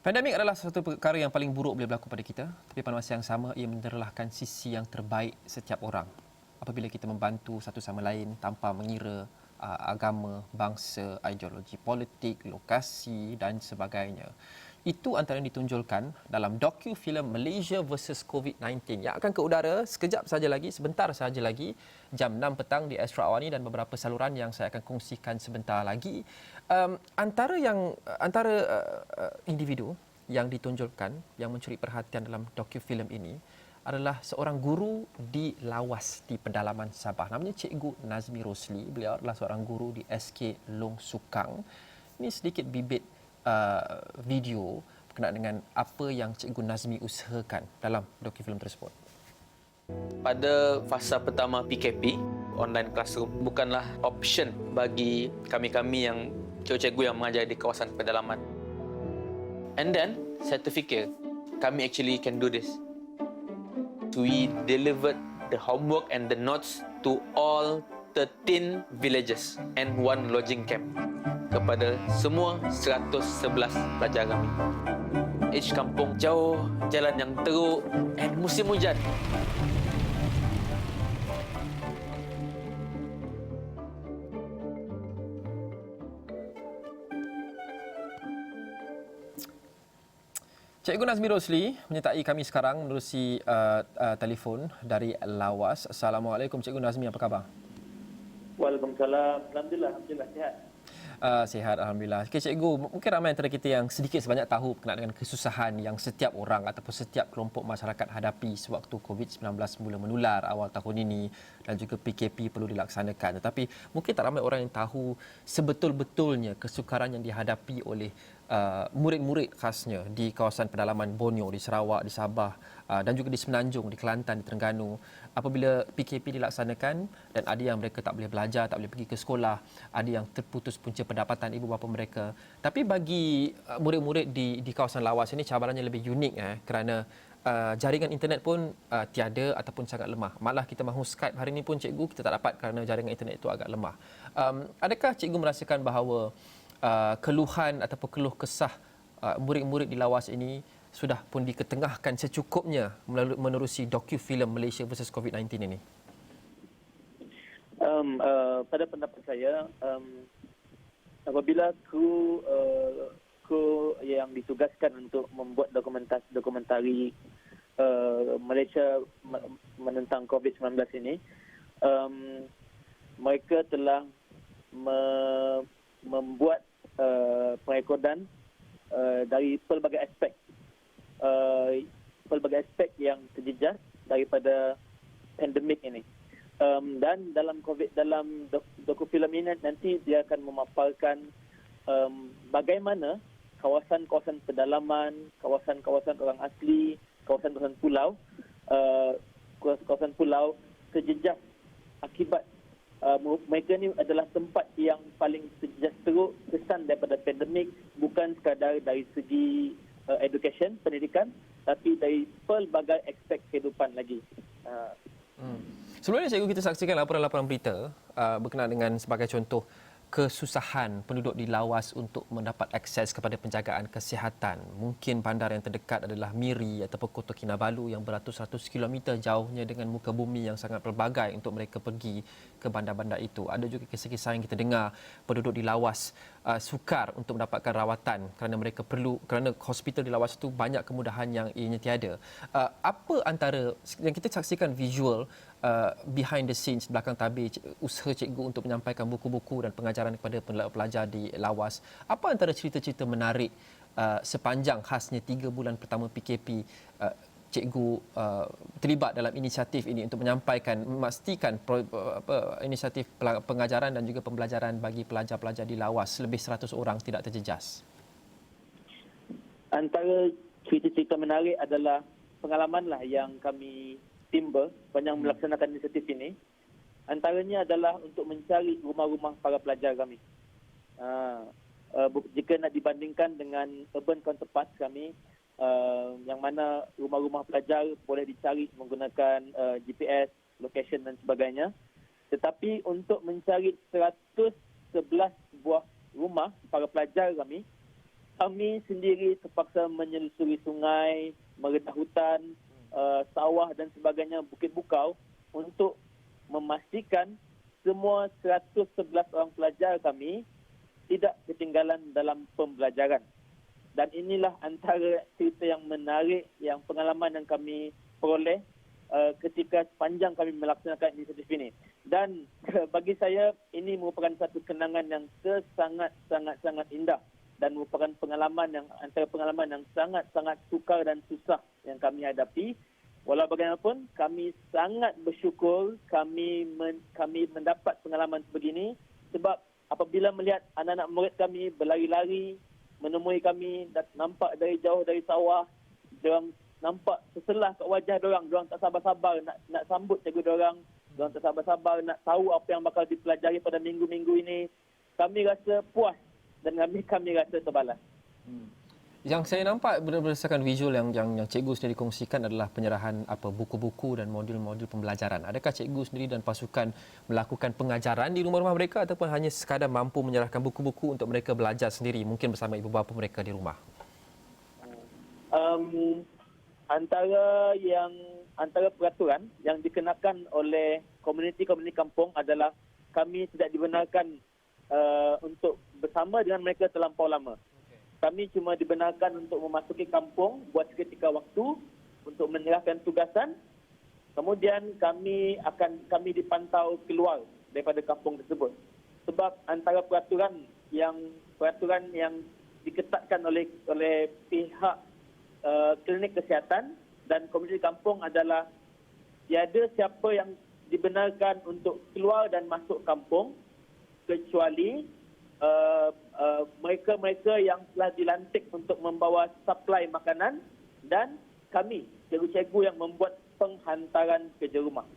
Pandemik adalah satu perkara yang paling buruk boleh berlaku pada kita, tapi pada masa yang sama ia menderlahkan sisi yang terbaik setiap orang. Apabila kita membantu satu sama lain tanpa mengira agama, bangsa, ideologi politik, lokasi dan sebagainya. Itu antara yang ditunjulkan dalam docu-filem Malaysia versus COVID-19 yang akan ke udara sekejap saja lagi, sebentar saja lagi, jam 6 petang di Astro Awani dan beberapa saluran yang saya akan kongsikan sebentar lagi. Antara individu yang ditunjukkan yang mencuri perhatian dalam docu-filem ini adalah seorang guru di Lawas di pedalaman Sabah. Namanya Cikgu Nazmi Rosli. Beliau adalah seorang guru di SK Long Sukang. Ini sedikit bibit video berkenaan dengan apa yang Cikgu Nazmi usahakan dalam docu-filem tersebut. Pada fasa pertama PKP, online classroom bukanlah option bagi kami-kami yang cikgu-cikgu yang mengajar di kawasan pedalaman. And then, saya terfikir, kami actually can do this. We delivered the homework and the notes to all 13 villages and one lodging camp kepada semua 111 pelajar kami. Each kampung jauh, jalan yang teruk and musim hujan. Cikgu Nazmi Rosli menyertai kami sekarang menerusi telefon dari Lawas. Assalamualaikum Cikgu Nazmi, apa khabar? Waalaikumsalam. Alhamdulillah sihat. Sihat, Alhamdulillah. Okay, Cikgu, mungkin ramai antara kita yang sedikit sebanyak tahu berkenaan dengan kesusahan yang setiap orang ataupun setiap kelompok masyarakat hadapi sewaktu COVID-19 mula menular awal tahun ini dan juga PKP perlu dilaksanakan. Tetapi mungkin tak ramai orang yang tahu sebetul-betulnya kesukaran yang dihadapi oleh murid-murid khasnya di kawasan pedalaman Borneo, di Sarawak, di Sabah dan juga di Semenanjung, di Kelantan, di Terengganu. Apabila PKP dilaksanakan dan ada yang mereka tak boleh belajar, tak boleh pergi ke sekolah, ada yang terputus punca pendapatan ibu bapa mereka. Tapi bagi murid-murid di kawasan Lawas ini cabarannya lebih unik kerana jaringan internet pun tiada ataupun sangat lemah. Malah kita mahu Skype hari ini pun cikgu kita tak dapat kerana jaringan internet itu agak lemah. Adakah cikgu merasakan bahawa keluhan ataupun keluh kesah murid-murid di Lawas ini sudah pun diketengahkan secukupnya menerusi docu-filem Malaysia versus COVID-19 ini? Pada pendapat saya, apabila kru yang ditugaskan untuk membuat dokumentari Malaysia menentang COVID-19 ini, mereka telah membuat perekodan dari pelbagai aspek yang terjejas daripada pandemik ini. Dan dalam doku-filem ini nanti dia akan memaparkan bagaimana kawasan-kawasan pedalaman, kawasan-kawasan orang asli, kawasan-kawasan pulau terjejas akibat mereka ni adalah tempat yang paling terjejas teruk kesan daripada pandemik, bukan sekadar dari segi education, pendidikan, tapi dari pelbagai aspek kehidupan lagi. Sebelum ini cikgu kita saksikan laporan-laporan berita berkenaan dengan sebagai contoh kesusahan penduduk di Lawas untuk mendapat akses kepada penjagaan kesihatan. Mungkin bandar yang terdekat adalah Miri ataupun Kota Kinabalu yang beratus-ratus kilometer jauhnya dengan muka bumi yang sangat pelbagai untuk mereka pergi ke bandar-bandar itu. Ada juga kisah-kisah yang kita dengar penduduk di Lawas sukar untuk mendapatkan rawatan kerana hospital di Lawas itu banyak kemudahan yang ianya tiada. Apa antara yang kita saksikan visual behind the scenes, belakang tabir usaha cikgu untuk menyampaikan buku-buku dan pengajaran kepada pelajar di Lawas. Apa antara cerita-cerita menarik sepanjang khasnya 3 bulan pertama PKP cikgu terlibat dalam inisiatif ini untuk memastikan inisiatif pengajaran dan juga pembelajaran bagi pelajar-pelajar di Lawas lebih 100 orang tidak terjejas? Antara cerita-cerita menarik adalah pengalamanlah yang kami timba sepanjang melaksanakan inisiatif ini. Antaranya adalah untuk mencari rumah-rumah para pelajar kami. Jika nak dibandingkan dengan urban counterparts kami, yang mana rumah-rumah pelajar boleh dicari menggunakan GPS, location dan sebagainya. Tetapi untuk mencari 111 buah rumah para pelajar kami, kami sendiri terpaksa menyelusuri sungai, meredah hutan, sawah dan sebagainya, bukit bukau untuk memastikan semua 111 orang pelajar kami tidak ketinggalan dalam pembelajaran. Dan inilah antara cerita yang menarik, yang pengalaman yang kami peroleh ketika sepanjang kami melaksanakan inisiatif ini. Dan bagi saya, ini merupakan satu kenangan yang sangat indah dan merupakan pengalaman yang antara pengalaman yang sangat sukar dan susah yang kami hadapi. Walau bagaimanapun, kami sangat bersyukur kami mendapat pengalaman sebegini, sebab apabila melihat anak-anak murid kami berlari-lari menemui kami, dan nampak dari jauh dari sawah, diorang nampak seselah kat wajah diorang tak sabar-sabar nak sambut cikgu diorang tak sabar-sabar nak tahu apa yang bakal dipelajari pada minggu-minggu ini. Kami rasa puas dan kami rasa terbalas. Yang saya nampak berdasarkan visual yang cikgu sendiri kongsikan adalah penyerahan buku-buku dan modul-modul pembelajaran. Adakah cikgu sendiri dan pasukan melakukan pengajaran di rumah-rumah mereka ataupun hanya sekadar mampu menyerahkan buku-buku untuk mereka belajar sendiri, mungkin bersama ibu bapa mereka di rumah? Antara peraturan yang dikenakan oleh komuniti-komuniti kampung adalah kami tidak dibenarkan untuk bersama dengan mereka terlampau lama. Kami cuma dibenarkan untuk memasuki kampung buat seketika waktu untuk menyerahkan tugasan. Kemudian kami dipantau keluar daripada kampung tersebut. Sebab antara peraturan yang diketatkan oleh pihak klinik kesihatan dan komuniti kampung adalah tiada siapa yang dibenarkan untuk keluar dan masuk kampung kecuali mereka-mereka yang telah dilantik untuk membawa suplai makanan dan kami, cikgu-cikgu yang membuat penghantaran kerja rumah.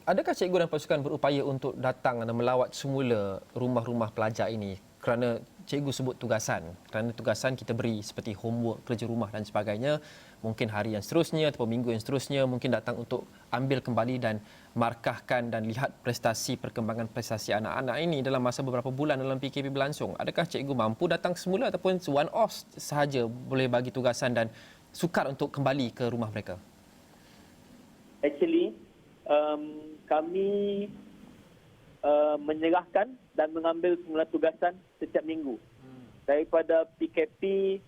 Adakah cikgu dan pasukan berupaya untuk datang dan melawat semula rumah-rumah pelajar ini? Kerana cikgu sebut tugasan. Kerana tugasan kita beri seperti homework, kerja rumah dan sebagainya. Mungkin hari yang seterusnya atau minggu yang seterusnya mungkin datang untuk ambil kembali dan markahkan dan lihat perkembangan prestasi anak-anak ini dalam masa beberapa bulan dalam PKP berlangsung. Adakah cikgu mampu datang semula ataupun one off sahaja boleh bagi tugasan dan sukar untuk kembali ke rumah mereka? Actually, kami menyerahkan dan mengambil semula tugasan setiap minggu. Daripada PKP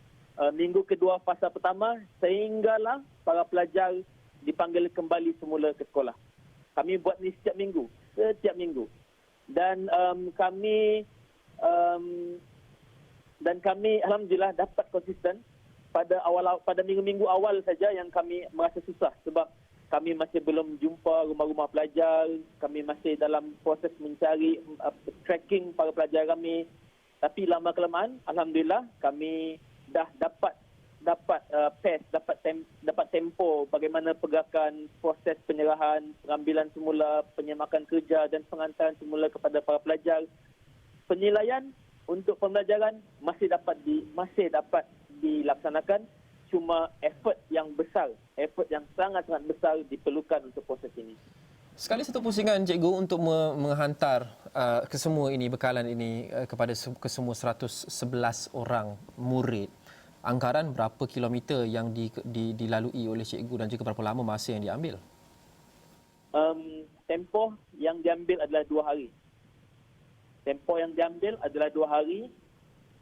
minggu kedua fasa pertama sehinggalah para pelajar dipanggil kembali semula ke sekolah. Kami buat ni setiap minggu. Dan kami alhamdulillah dapat konsisten pada minggu-minggu awal saja yang kami merasa susah sebab kami masih belum jumpa rumah-rumah pelajar, kami masih dalam proses mencari tracking para pelajar kami. Tapi lama-kelamaan alhamdulillah kami dah dapat pace, dapat tempo bagaimana pergerakan proses penyerahan, pengambilan semula, penyemakan kerja dan penghantaran semula kepada para pelajar. Penilaian untuk pembelajaran masih dapat dilaksanakan, cuma effort yang sangat-sangat besar diperlukan untuk proses ini. Sekali satu pusingan cikgu untuk menghantar kesemua ini, bekalan ini kepada kesemua 111 orang murid. Anggaran berapa kilometer yang dilalui oleh cikgu dan juga berapa lama masa yang diambil? Tempoh yang diambil adalah 2 hari.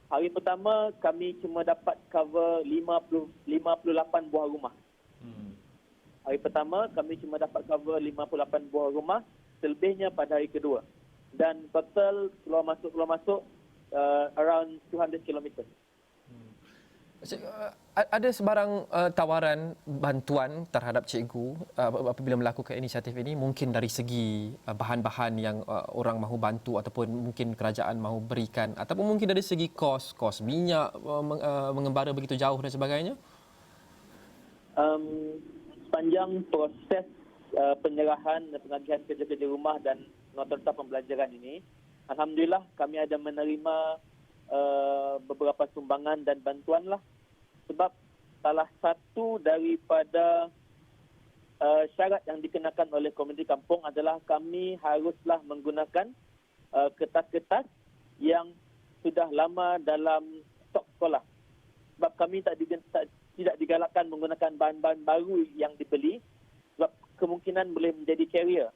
Hari pertama kami cuma dapat cover 58 buah rumah. Hari pertama kami cuma dapat cover 58 buah rumah, selebihnya pada hari kedua. Dan total keluar masuk around 200 km. Ada sebarang tawaran bantuan terhadap cikgu apabila melakukan inisiatif ini, mungkin dari segi bahan-bahan yang orang mahu bantu ataupun mungkin kerajaan mahu berikan, ataupun mungkin dari segi kos minyak mengembara begitu jauh dan sebagainya? Sepanjang proses penyerahan dan pengagihan kerja-kerja rumah dan nota-nota pembelajaran ini, alhamdulillah kami ada menerima beberapa sumbangan dan bantuan lah. Sebab salah satu daripada syarat yang dikenakan oleh komuniti kampung adalah kami haruslah menggunakan kertas-kertas yang sudah lama dalam stok sekolah. Sebab kami tidak digalakkan menggunakan bahan-bahan baru yang dibeli sebab kemungkinan boleh menjadi carrier.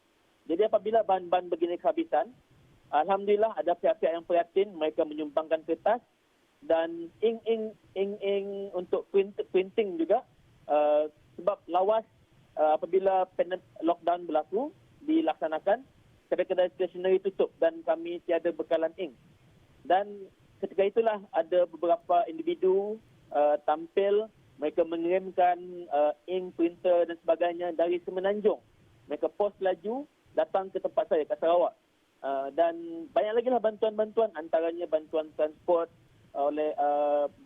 Jadi apabila bahan-bahan begini kehabisan, alhamdulillah ada pihak-pihak yang prihatin, mereka menyumbangkan kertas dan ink untuk printing juga sebab lawas apabila lockdown berlaku dilaksanakan, kedai-kedai stationery tutup dan kami tiada bekalan ink. Dan ketika itulah ada beberapa individu tampil, mereka mengirimkan ink, printer dan sebagainya dari Semenanjung. Mereka post laju datang ke tempat saya, ke Sarawak. Dan banyak lagi lah bantuan-bantuan, antaranya bantuan transport, oleh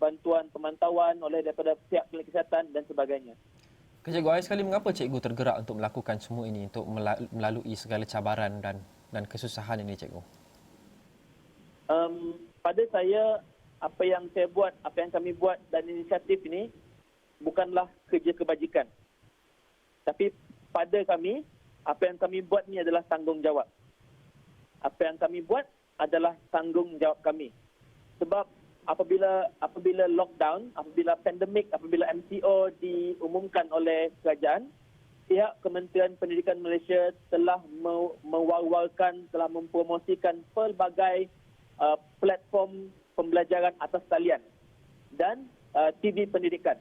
bantuan pemantauan oleh daripada pihak klinik kesihatan dan sebagainya. Cikgu, akhir sekali mengapa cikgu tergerak untuk melakukan semua ini, untuk melalui segala cabaran dan kesusahan ini, cikgu? Pada saya, apa yang saya buat, apa yang kami buat dan inisiatif ini bukanlah kerja kebajikan. Tapi pada kami, apa yang kami buat ini adalah tanggungjawab. Apa yang kami buat adalah tanggungjawab kami. Sebab apabila lockdown, apabila pandemik, apabila MCO diumumkan oleh kerajaan, pihak Kementerian Pendidikan Malaysia telah mewar-warkan, telah mempromosikan pelbagai platform pembelajaran atas talian dan TV pendidikan.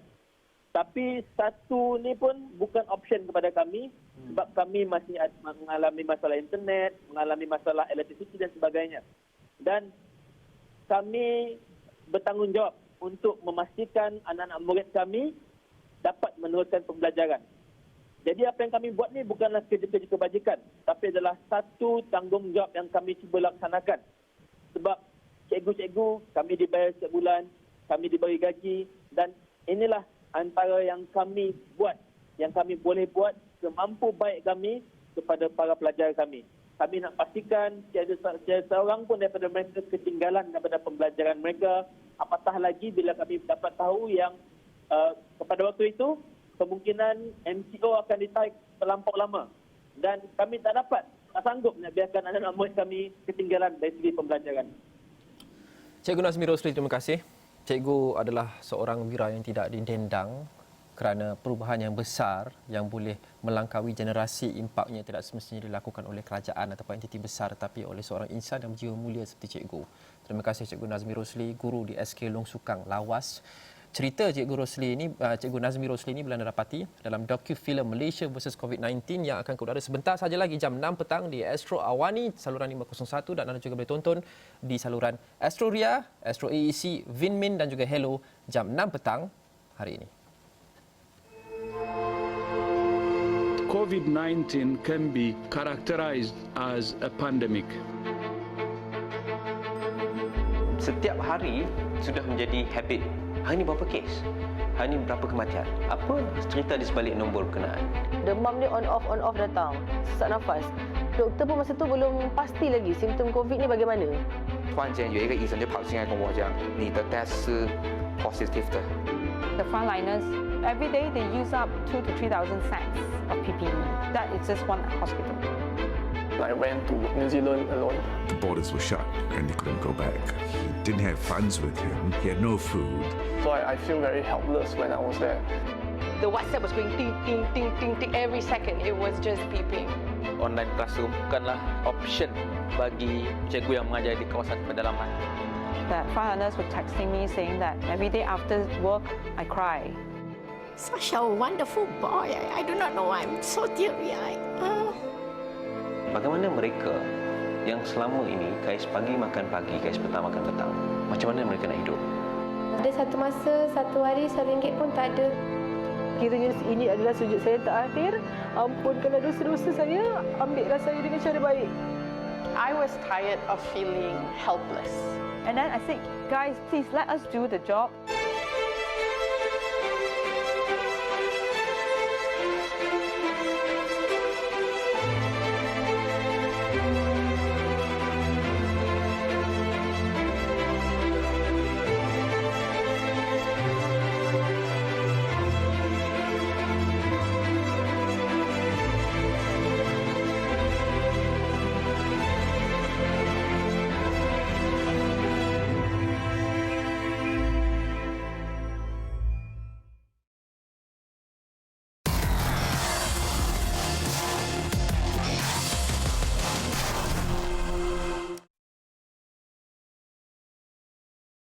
Tapi satu ni pun bukan option kepada kami sebab kami masih mengalami masalah internet, mengalami masalah elektrisiti dan sebagainya. Dan kami bertanggungjawab untuk memastikan anak-anak murid kami dapat meneruskan pembelajaran. Jadi apa yang kami buat ni bukanlah kerja-kerja kebajikan, tapi adalah satu tanggungjawab yang kami cuba laksanakan. Sebab cikgu-cikgu kami dibayar setiap bulan, kami diberi gaji dan inilah antara yang kami buat, yang kami boleh buat semampu baik kami kepada para pelajar kami. Kami nak pastikan tiada seorang pun daripada mereka ketinggalan daripada pembelajaran mereka. Apatah lagi bila kami dapat tahu yang pada waktu itu kemungkinan MCO akan ditarik terlampau lama. Dan kami tak sanggup nak biarkan anak-anak murid kami ketinggalan dari segi pembelajaran. Cikgu Nazmi Rosli, terima kasih. Cikgu adalah seorang wira yang tidak didendang kerana perubahan yang besar yang boleh melangkaui generasi, impaknya tidak semestinya dilakukan oleh kerajaan ataupun entiti besar tetapi oleh seorang insan yang berjiwa mulia seperti cikgu. Terima kasih Cikgu Nazmi Rosli, guru di SK Long Sukang, Lawas. Cerita Cikgu Nazmi Rosli ini boleh anda dapati dalam docu-filem Malaysia vs COVID-19 yang akan keluar sebentar saja lagi jam 6 petang di Astro Awani saluran 501 dan anda juga boleh tonton di saluran Astro Ria, Astro AEC, Vinmin dan juga Hello jam 6 petang hari ini. COVID-19 can be characterized as a pandemic. Setiap hari sudah menjadi habit. Hari ini berapa kes? Hari ini berapa kematian? Apa cerita di sebalik nombor berkenaan? Demam ni on off datang. Sesak nafas. Doktor pun masa tu belum pasti lagi simptom COVID ni bagaimana. 突然间有一个医生就跑进来跟我讲，你的 test 是 positive 的。 The frontliners, every day they use up 2,000 to 3,000 sacks of PPE. That is just one hospital. I ran to New Zealand alone. The borders were shut and he couldn't go back. He didn't have funds with him. He had no food. So I feel very helpless when I was there. The WhatsApp was going ting, ting, ting, ting, ting every second. It was just beeping. Online classroom bukanlah option bagi cikgu yang mengajar di kawasan pedalaman. The frontliners were texting me saying that every day after work, I cry. Such a wonderful boy. I do not know why I'm so teary-eyed. Bagaimana mereka yang selama ini kais pagi makan pagi, kais petang makan petang, macam mana mereka nak hidup? Ada satu masa, satu hari RM1 pun tak ada. Kiranya ini adalah sujud saya terakhir. Ampunkanlah dosa-dosa saya. Ambillah saya dengan cara baik. I was tired of feeling helpless. And then I said, guys, please let us do the job.